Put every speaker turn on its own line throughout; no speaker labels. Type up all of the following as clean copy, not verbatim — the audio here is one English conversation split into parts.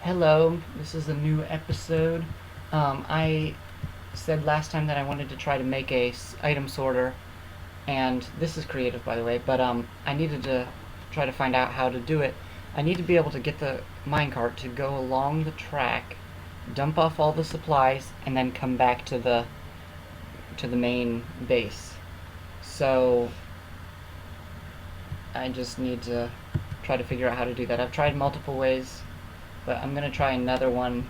Hello, this is a new episode. I said last time that I wanted to try to make a item sorter, and this is creative, by the way, but I needed to try to find out how to do it. I need to be able to get the minecart to go along the track, dump off all the supplies, and then come back to the main base. So I just need to try to figure out how to do that. I've tried multiple ways, but I'm gonna try another one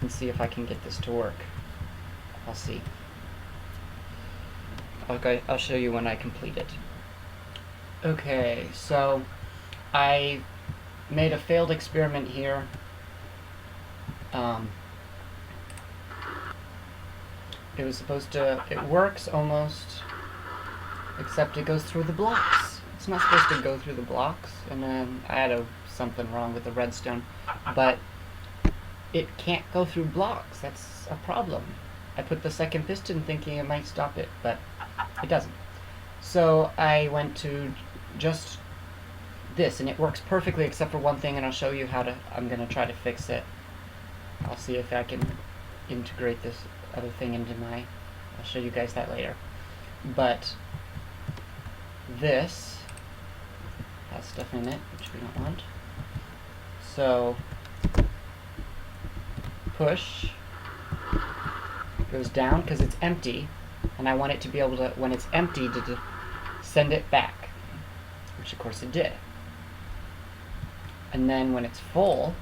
and see if I can get this to work. I'll see. Okay, I'll show you when I complete it. Okay, so I made a failed experiment here. It was supposed to, it works almost, except it goes through the blocks. It's not supposed to go through the blocks, and then I had something wrong with the redstone, but it can't go through blocks. That's a problem. I put the second piston thinking it might stop it, but it doesn't. So I went to just this, and it works perfectly except for one thing, and I'll show you how to, I'm going to try to fix it. I'll see if I can integrate this other thing into my, I'll show you guys that later. But this has stuff in it, which we don't want. So push goes down because it's empty, and I want it to be able to, when it's empty, to send it back, which of course it did. And then when it's full,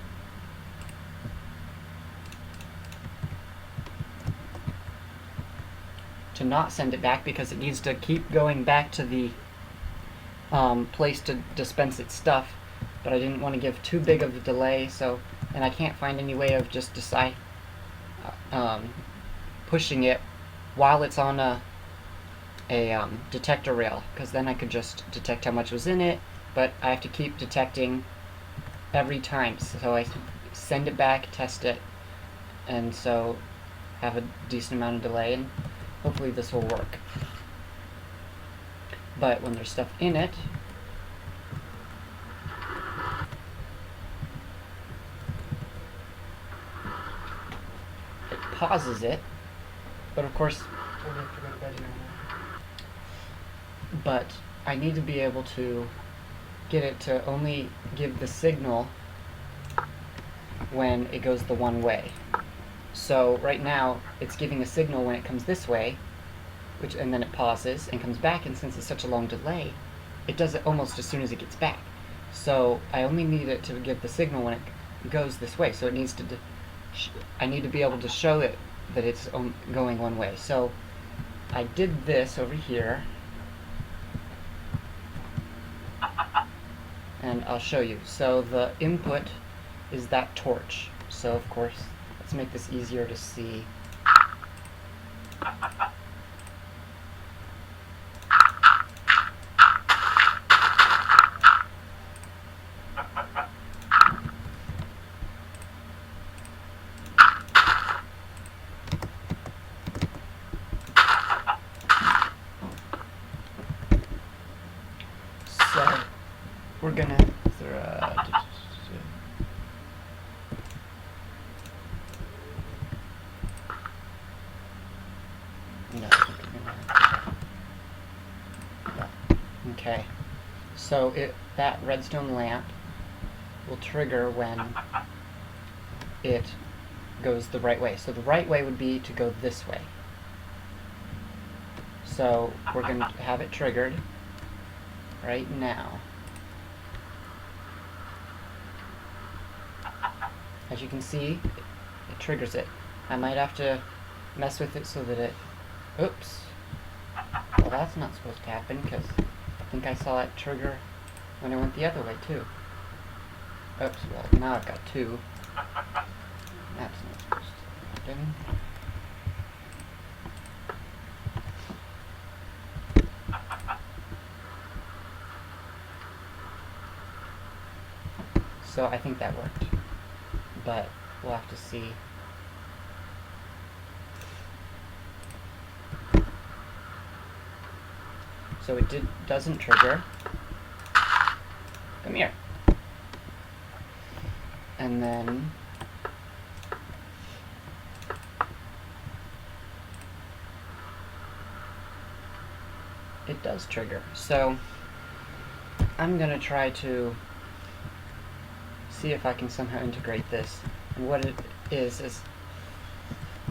to not send it back because it needs to keep going back to the place to dispense its stuff, but I didn't want to give too big of a delay, so, and I can't find any way of just pushing it while it's on a detector rail, because then I could just detect how much was in it, but I have to keep detecting every time, so I send it back, test it, and so have a decent amount of delay, and hopefully this will work. But when there's stuff in it, it pauses it, but of course, but I need to be able to get it to only give the signal when it goes the one way. So right now it's giving a signal when it comes this way, and then it pauses and comes back, and since it's such a long delay, it does it almost as soon as it gets back. So I only need it to give the signal when it goes this way. So it needs to, I need to be able to show it that it's going one way. So I did this over here, and I'll show you. So the input is that torch. So of course, let's make this easier to see. So we're gonna okay. So that redstone lamp will trigger when it goes the right way. So the right way would be to go this way. So we're going to have it triggered right now. As you can see, it triggers it. I might have to mess with it so that it... Oops. Well, that's not supposed to happen, because I think I saw it trigger when I went the other way, too. Oops, well, now I've got two. That's not supposed to happen. So I think that worked, but we'll have to see. So it doesn't trigger. Come here. and then it does trigger. So I'm gonna try to see if I can somehow integrate this. And what it is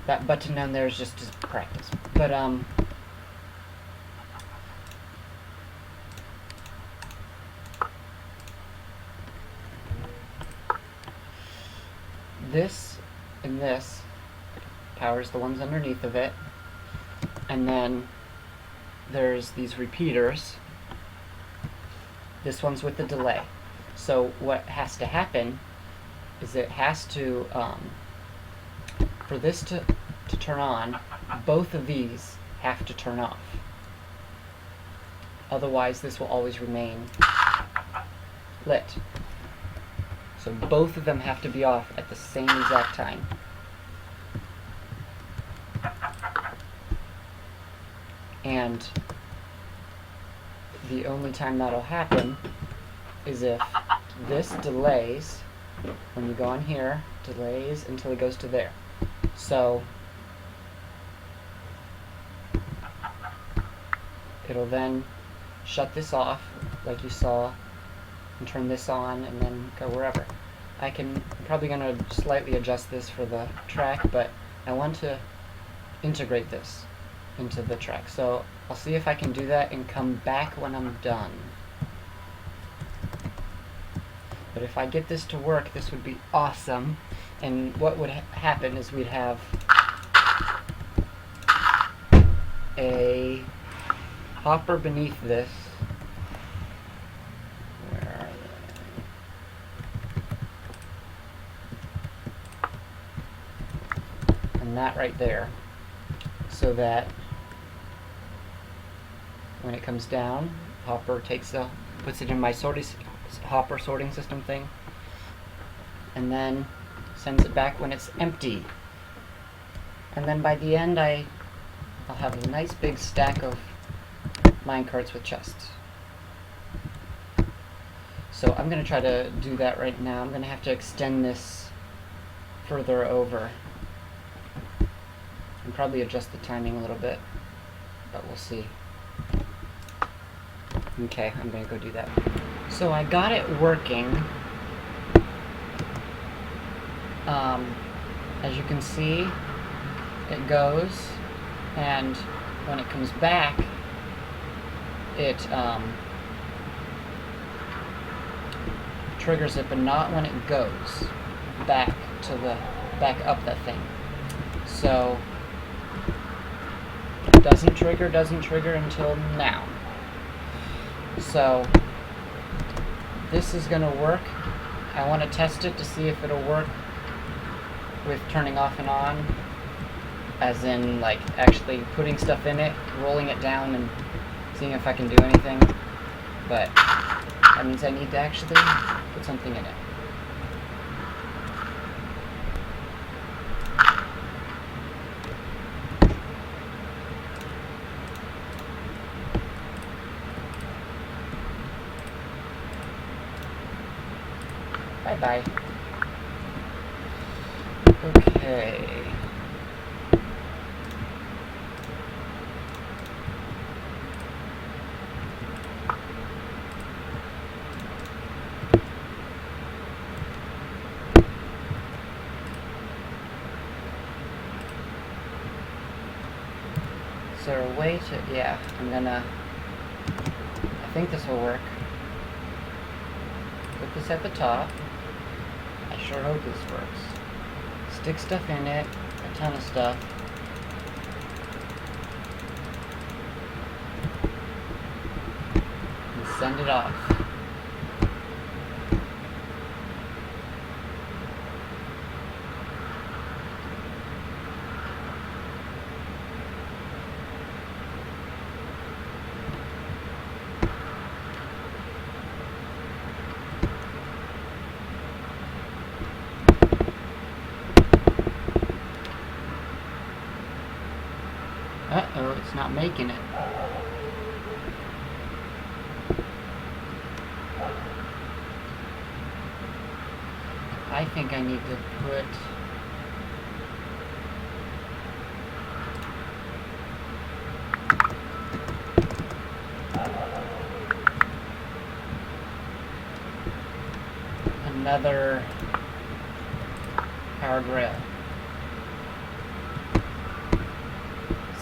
that button down there is just to practice. But this and this powers the ones underneath of it, and then there's these repeaters. This one's with the delay. So what has to happen is it has to, for this to turn on, both of these have to turn off. Otherwise, this will always remain lit. So both of them have to be off at the same exact time. And the only time that'll happen is if this delays, when you go on here, delays until it goes to there. So it'll then shut this off, like you saw, and turn this on, and then go wherever. I'm probably going to slightly adjust this for the track, but I want to integrate this into the track. So I'll see if I can do that and come back when I'm done. But if I get this to work, this would be awesome. And what would happen is we'd have a hopper beneath this. Where are they? And that right there. So that when it comes down, hopper puts it in my hopper sorting system thing, and then sends it back when it's empty. And then by the end, I'll have a nice big stack of minecarts with chests. So I'm going to try to do that right now. I'm going to have to extend this further over and probably adjust the timing a little bit, but we'll see. Okay, I'm going to go do that. So I got it working. As you can see, it goes, and when it comes back, it triggers it, but not when it goes back up that thing. So it doesn't trigger until now. So this is going to work. I want to test it to see if it'll work with turning off and on, as in like actually putting stuff in it, rolling it down, and seeing if I can do anything. But that means I need to actually put something in it. Bye-bye. Okay. Is there a way to... Yeah, I think this will work. Put this at the top. I sure hope this works. Stick stuff in it, a ton of stuff. And send it off. Uh-oh, it's not making it. I think think I need to put... another powered rail.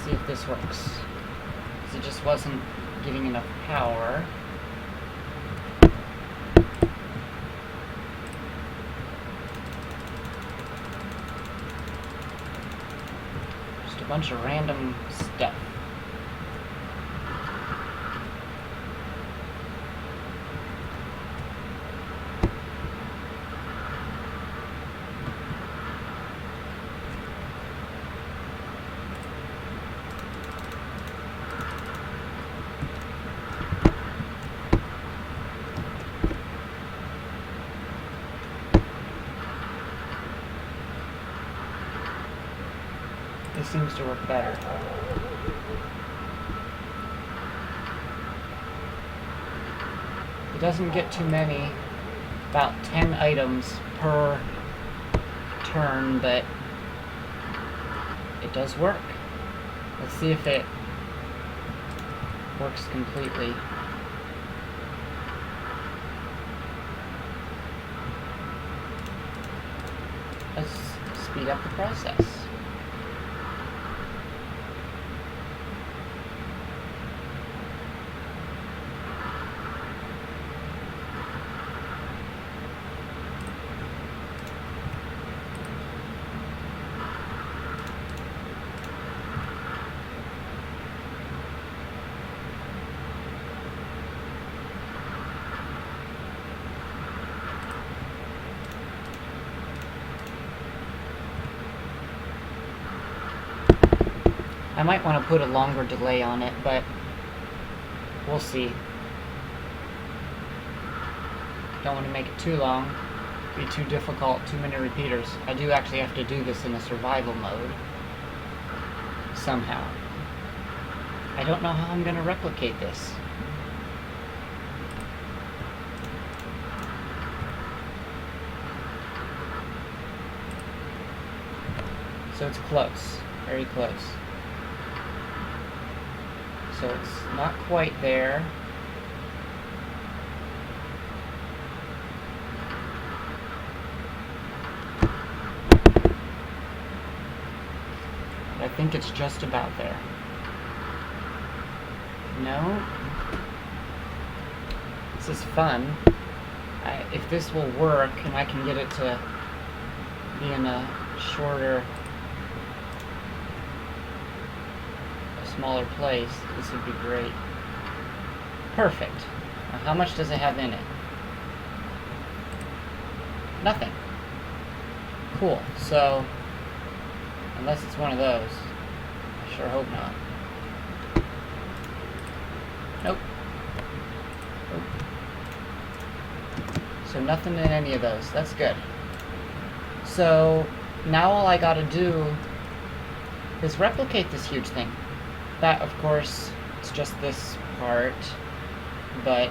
See if this works. Because it just wasn't getting enough power. Just a bunch of random stuff. This seems to work better. It doesn't get too many, about 10 items per turn, but it does work. Let's see if it works completely. Let's speed up the process. I might want to put a longer delay on it, but we'll see. Don't want to make it too long, be too difficult, too many repeaters. I do actually have to do this in a survival mode, somehow. I don't know how I'm going to replicate this. So it's close, very close. So it's not quite there. I think it's just about there. No? This is fun. If this will work and I can get it to be in a shorter, smaller place, this would be great. Perfect. Now, how much does it have in it? Nothing. Cool. So, unless it's one of those, I sure hope not. Nope. Nope. So nothing in any of those. That's good. So now all I gotta do is replicate this huge thing. That, of course, it's just this part, but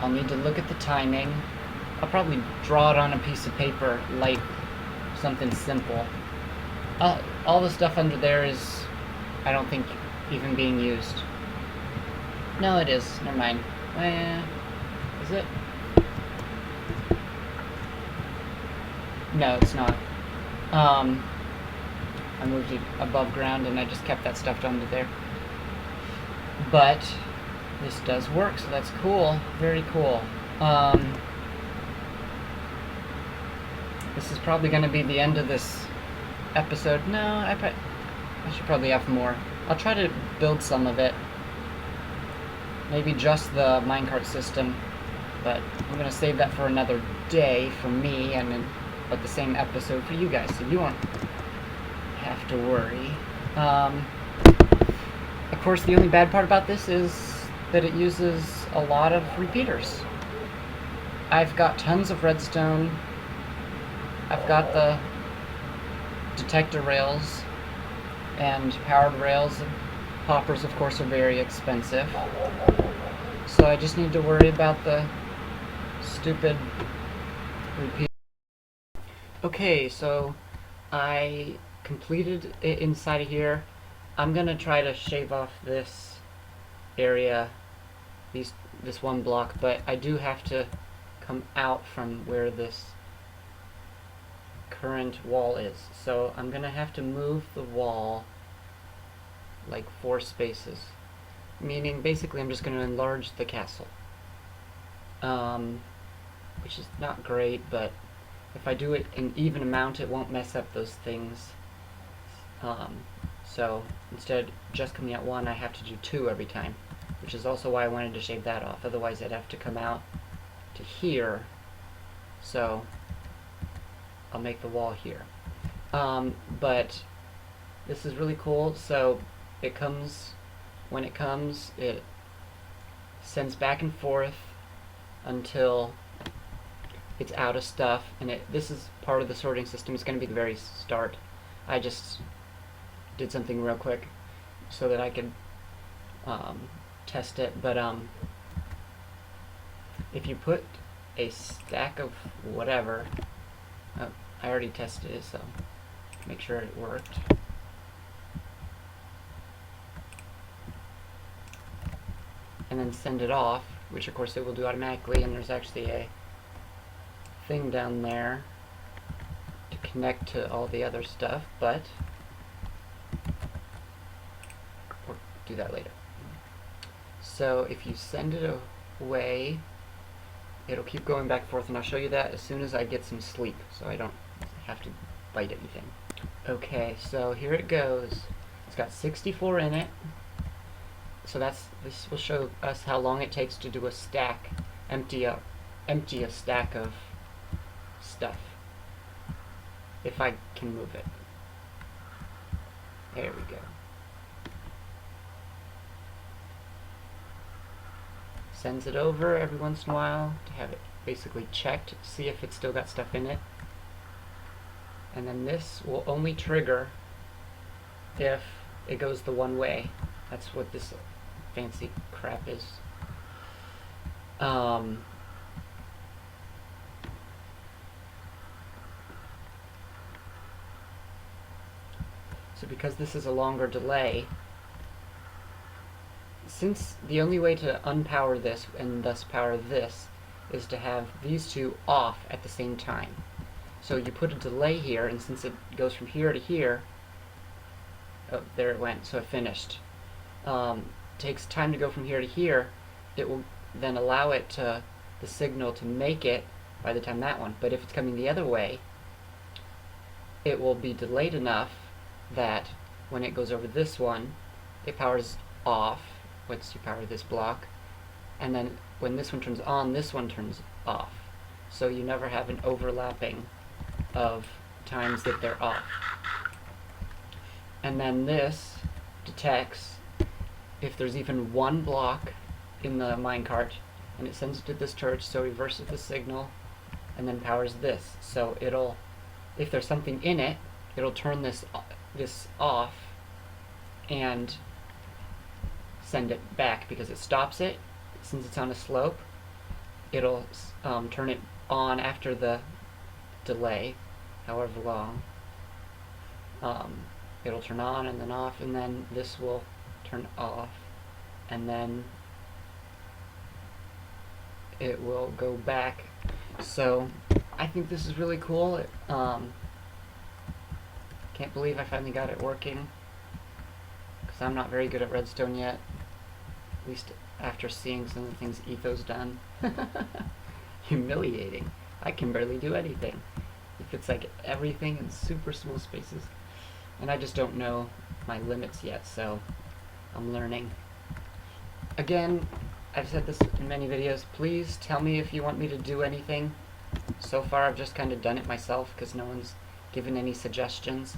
I'll need to look at the timing. I'll probably draw it on a piece of paper, like something simple. All the stuff under there is, I don't think, even being used. No, it is. Never mind. Is it? No, it's not. I moved it above ground and I just kept that stuff under there. But this does work, so that's cool. Very cool. This is probably going to be the end of this episode. No, I should probably have more. I'll try to build some of it. Maybe just the minecart system. But I'm going to save that for another day for me, and then but the same episode for you guys, so you won't have to worry. Of course, the only bad part about this is that it uses a lot of repeaters. I've got tons of redstone. I've got the detector rails and powered rails. Hoppers, of course, are very expensive. So I just need to worry about the stupid Repeat. Okay, so I completed it inside of here. I'm gonna try to shave off this area, this one block, but I do have to come out from where this current wall is. So I'm gonna have to move the wall like 4 spaces. Meaning basically I'm just gonna enlarge the castle. Which is not great, but if I do it an even amount it won't mess up those things. So instead of just coming out 1, I have to do 2 every time, which is also why I wanted to shave that off. Otherwise I'd have to come out to here, so I'll make the wall here. But this is really cool. So it comes, when it comes, it sends back and forth until it's out of stuff, and this is part of the sorting system. It's going to be the very start. I just did something real quick so that I could test it, but if you put a stack of whatever, I already tested it, so make sure it worked. And then send it off, which of course it will do automatically, and there's actually a thing down there to connect to all the other stuff, but we'll do that later. So if you send it away, it'll keep going back and forth, and I'll show you that as soon as I get some sleep, so I don't have to bite anything. Okay, so here it goes. It's got 64 in it. So this will show us how long it takes to do a stack, empty a stack of stuff. If I can move it. There we go. Sends it over every once in a while to have it basically checked, see if it's still got stuff in it. And then this will only trigger if it goes the one way. That's what this fancy crap is. So because this is a longer delay, since the only way to unpower this and thus power this is to have these two off at the same time. So you put a delay here, and since it goes from here to here, oh, there it went, so it finished. Takes time to go from here to here, it will then allow it to, the signal to make it by the time that one. But if it's coming the other way, it will be delayed enough that when it goes over this one, it powers off once you power this block, and then when this one turns on, this one turns off. So you never have an overlapping of times that they're off. And then this detects if there's even one block in the minecart, and it sends it to this turret, so it reverses the signal and then powers this. So it'll, if there's something in it, it'll turn this off and send it back, because it stops it. Since it's on a slope, it'll turn it on after the delay, however long. It'll turn on and then off, and then this will turn off, and then it will go back. So I think this is really cool. Can't believe I finally got it working, because I'm not very good at redstone yet, at least after seeing some of the things Etho's done. Humiliating. I can barely do anything. If it's like everything in super small spaces. And I just don't know my limits yet, so I'm learning. Again, I've said this in many videos, please tell me if you want me to do anything. So far I've just kind of done it myself because no one's given any suggestions.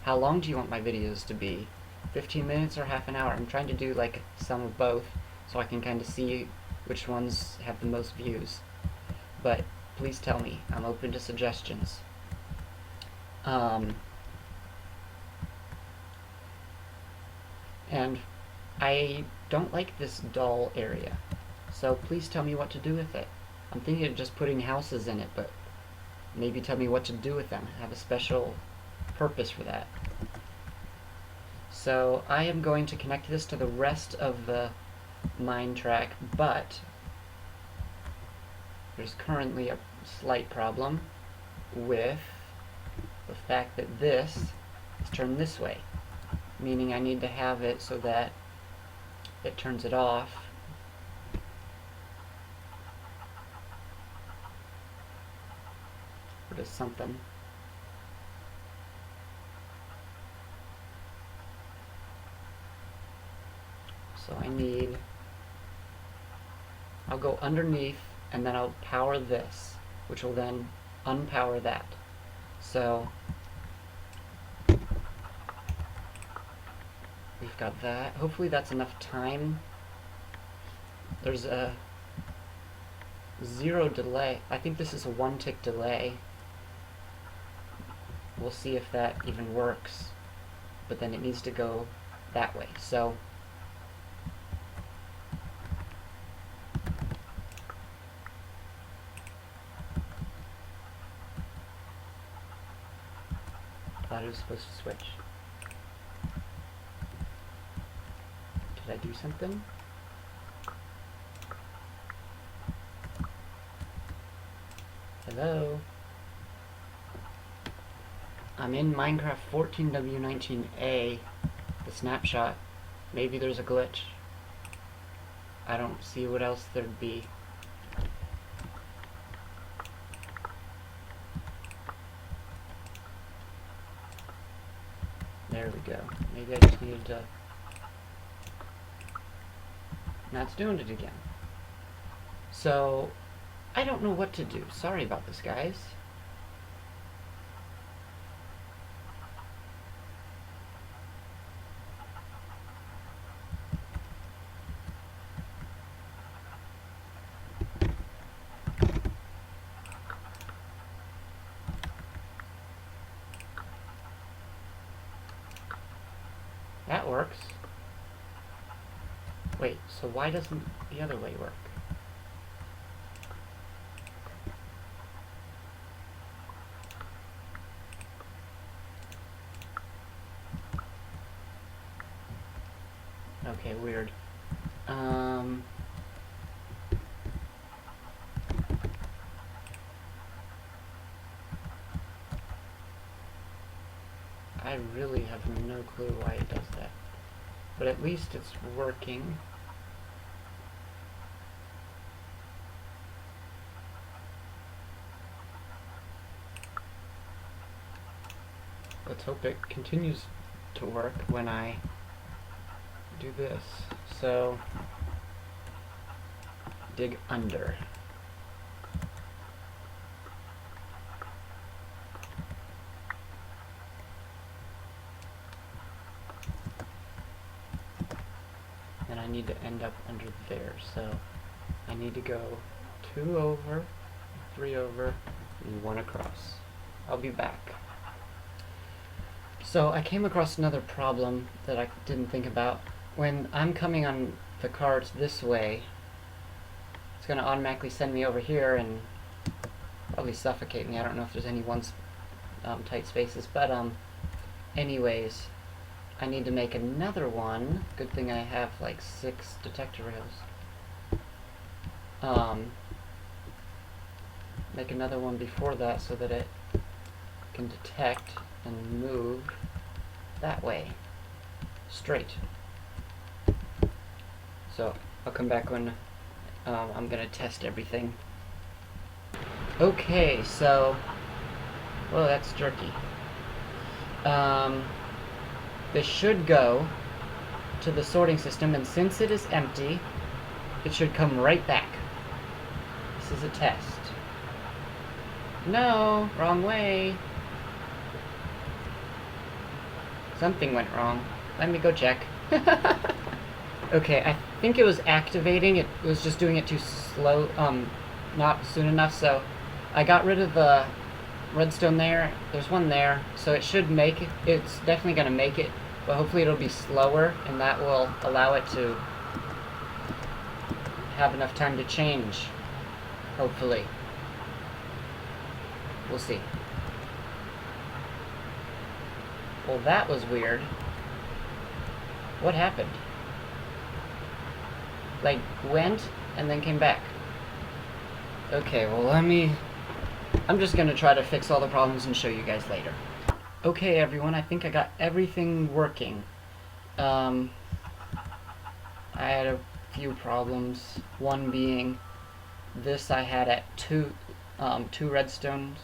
How long do you want my videos to be? 15 minutes or half an hour? I'm trying to do like some of both so I can kind of see which ones have the most views. But please tell me. I'm open to suggestions. And I don't like this dull area, so please tell me what to do with it. I'm thinking of just putting houses in it, but Maybe tell me what to do with them. Have a special purpose for that. So I am going to connect this to the rest of the mine track, but there's currently a slight problem with the fact that this is turned this way, meaning I need to have it so that it turns it off or does something. So I'll go underneath and then I'll power this, which will then unpower that. So we've got that. Hopefully that's enough time. There's a 0 delay. I think this is a 1 tick delay. We'll see if that even works. But then it needs to go that way. So I thought it was supposed to switch. Did I do something? Hello? I'm in Minecraft 14W19A, the snapshot. Maybe there's a glitch. I don't see what else there'd be. There we go. Maybe I just needed to... Now it's doing it again. So, I don't know what to do. Sorry about this, guys. That works. Wait, so why doesn't the other way work? Okay, weird. I really have no clue why it does that. But at least it's working. Let's hope it continues to work when I do this. So, dig under. And I need to end up under there, so I need to go 2 over, 3 over, and 1 across. I'll be back. So I came across another problem that I didn't think about. When I'm coming on the cart this way, it's going to automatically send me over here and probably suffocate me. I don't know if there's any tight spaces, but anyways, I need to make another one. Good thing I have like 6 detector rails. Make another one before that so that it can detect and move that way, straight. So I'll come back when I'm gonna test everything. Okay, so, well, that's jerky. This should go to the sorting system, and since it is empty, it should come right back. This is a test. No, wrong way. Something went wrong. Let me go check. Okay, I think it was activating. It was just doing it too slow, not soon enough, so I got rid of the redstone there. There's one there, so it should make it. It's definitely going to make it, but hopefully it'll be slower, and that will allow it to have enough time to change, hopefully. We'll see. Well, that was weird. What happened? Like, went and then came back. Okay, well, I'm just gonna try to fix all the problems and show you guys later. Okay, everyone, I think I got everything working. I had a few problems. One being this I had at two redstone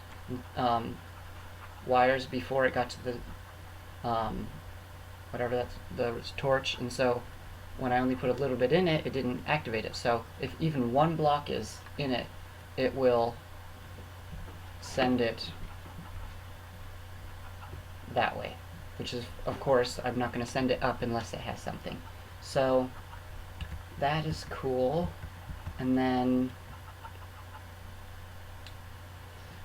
wires before it got to the whatever that's the torch, and so when I only put a little bit in it, it didn't activate it. So if even one block is in it, it will send it that way, which is, of course, I'm not going to send it up unless it has something. So that is cool. And then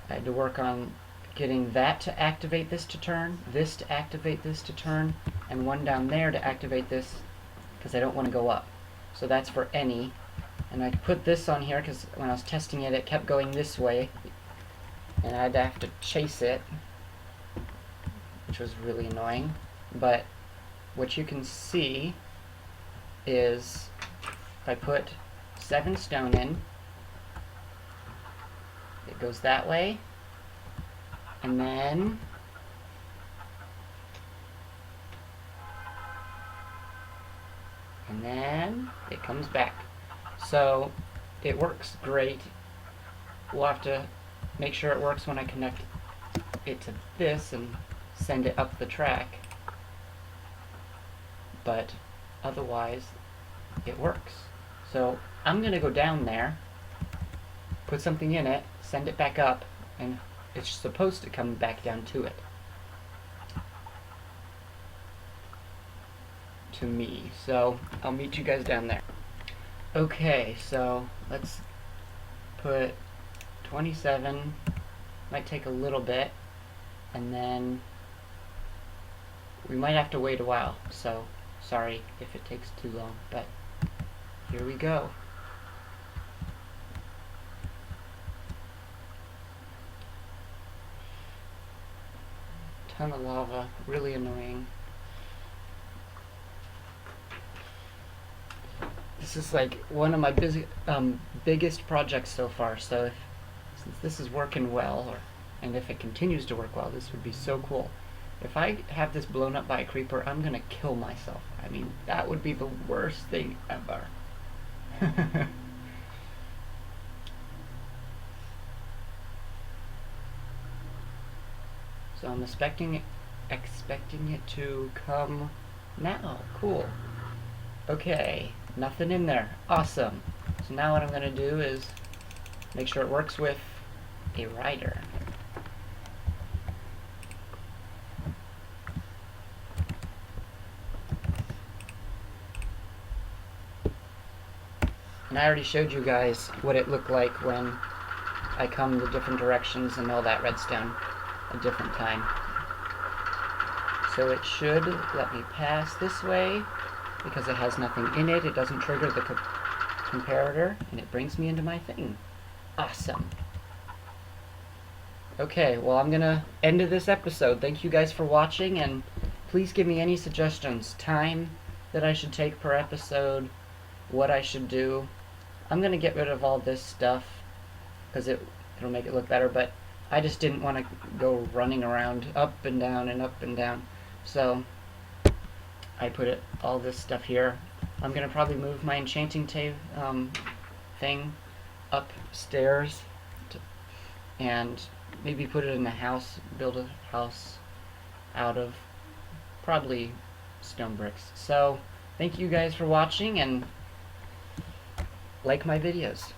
I had to work on getting that to activate this to turn, this to activate this to turn, and one down there to activate this, because I don't want to go up. So that's for any. And I put this on here because when I was testing it, it kept going this way, and I'd have to chase it, which was really annoying. But what you can see is if I put 7 stone in, it goes that way, and then it comes back. So it works great. We'll have to make sure it works when I connect it to this and send it up the track, but otherwise it works. So I'm gonna go down there, put something in it, send it back up, and it's supposed to come back down to it. To me. So I'll meet you guys down there. Okay, so let's put 27, might take a little bit, and then we might have to wait a while, so sorry if it takes too long, but here we go. Ton of lava, really annoying. This is like one of my biggest projects so far, so since this is working well, and if it continues to work well, this would be so cool. If I have this blown up by a creeper, I'm gonna kill myself. I mean, that would be the worst thing ever. So I'm expecting it to come now. Cool. Okay, nothing in there. Awesome. So now what I'm gonna do is make sure it works with a rider. And I already showed you guys what it looked like when I come the different directions and all that redstone a different time. So it should let me pass this way because it has nothing in it. It doesn't trigger the comparator, and it brings me into my thing. Awesome. Okay, well, I'm gonna end this episode. Thank you guys for watching, and please give me any suggestions. Time that I should take per episode, what I should do. I'm gonna get rid of all this stuff because it'll make it look better, but I just didn't want to go running around up and down and up and down. So I put all this stuff here. I'm gonna probably move my enchanting thing upstairs and maybe put it in the house, build a house out of probably stone bricks. So thank you guys for watching, and like my videos.